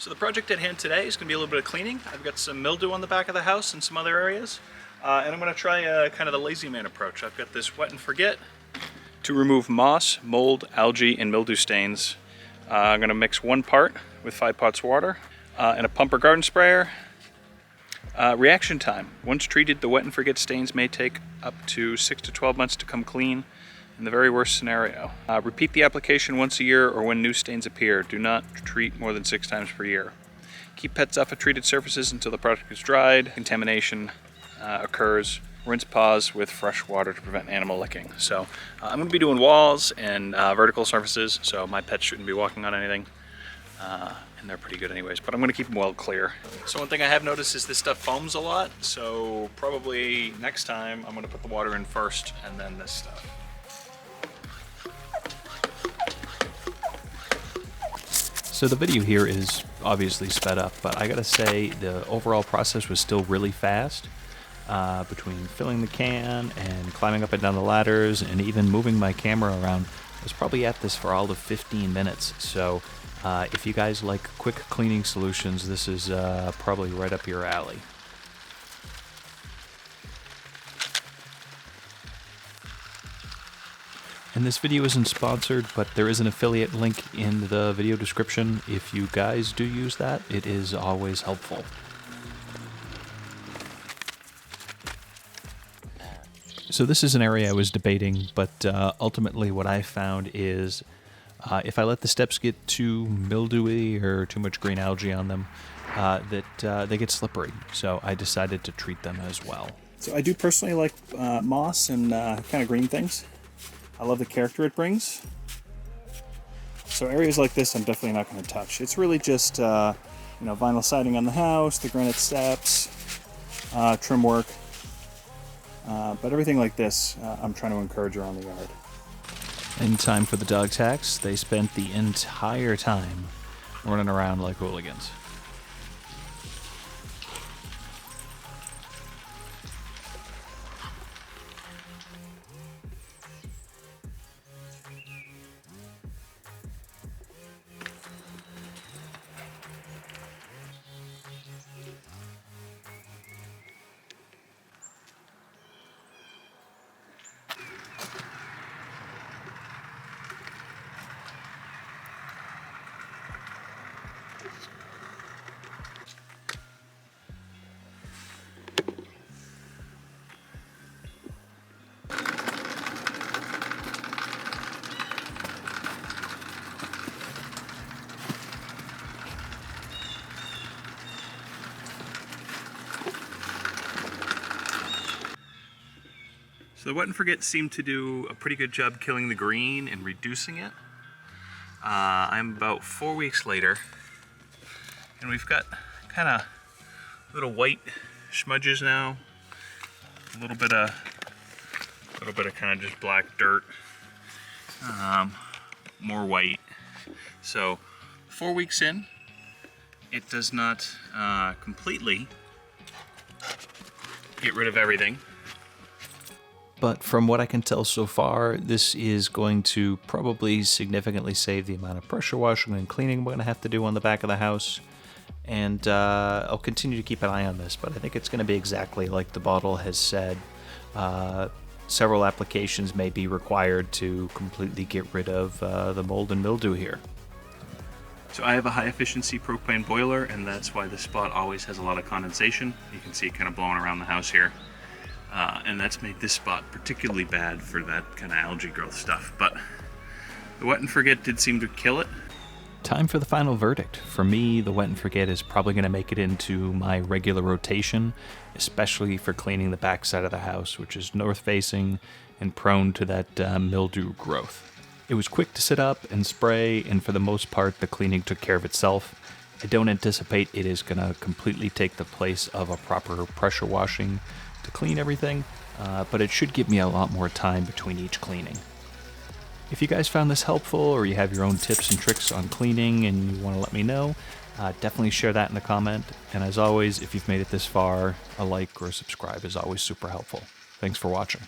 So the project at hand today is going to be a little bit of cleaning. I've got some mildew on the back of the house and some other areas. And I'm going to try kind of the lazy man approach. I've got this wet and forget to remove moss, mold, algae, and mildew stains. I'm going to mix 1 part with 5 pots water and a pump or garden sprayer. Reaction time. Once treated, the wet and forget stains may take up to 6 to 12 months to come clean in the very worst scenario. Repeat the application once a year or when new stains appear. Do not treat more than 6 times per year. Keep pets off of treated surfaces until the product is dried, contamination occurs. Rinse paws with fresh water to prevent animal licking. So I'm going to be doing walls and vertical surfaces, so my pets shouldn't be walking on anything. And they're pretty good anyways, but I'm going to keep them well clear. So one thing I have noticed is this stuff foams a lot, so probably next time I'm going to put the water in first and then this stuff. So the video here is obviously sped up, but I gotta say the overall process was still really fast. Between filling the can and climbing up and down the ladders and even moving my camera around, I was probably at this for all of 15 minutes. So if you guys like quick cleaning solutions, this is probably right up your alley. And this video isn't sponsored, but there is an affiliate link in the video description. If you guys do use that, it is always helpful. So this is an area I was debating, but ultimately what I found is if I let the steps get too mildewy or too much green algae on them, that they get slippery. So I decided to treat them as well. So I do personally like moss and kind of green things. I love the character it brings. So areas like this I'm definitely not going to touch. It's really just vinyl siding on the house, the granite steps, trim work. But everything like this I'm trying to encourage around the yard. In time for the dog tax, they spent the entire time running around like hooligans. So the wet and forget seemed to do a pretty good job killing the green and reducing it. I'm about 4 weeks later, and we've got kind of little white smudges now. A little bit of kind of just black dirt. More white. So 4 weeks in, it does not completely get rid of everything. But from what I can tell so far, this is going to probably significantly save the amount of pressure washing and cleaning we're going to have to do on the back of the house. And I'll continue to keep an eye on this, but I think it's going to be exactly like the bottle has said. Several applications may be required to completely get rid of the mold and mildew here. So I have a high efficiency propane boiler, and that's why this spot always has a lot of condensation. You can see it kind of blowing around the house here. And that's made this spot particularly bad for that kind of algae growth stuff. But the wet and forget did seem to kill it. Time for the final verdict. For me, the wet and forget is probably going to make it into my regular rotation, especially for cleaning the back side of the house, which is north facing and prone to that mildew growth. It was quick to set up and spray, and for the most part, the cleaning took care of itself. I don't anticipate it is going to completely take the place of a proper pressure washing to clean everything, but it should give me a lot more time between each cleaning. If you guys found this helpful, or you have your own tips and tricks on cleaning and you want to let me know, definitely share that in the comment. And as always, if you've made it this far, a like or a subscribe is always super helpful. Thanks for watching.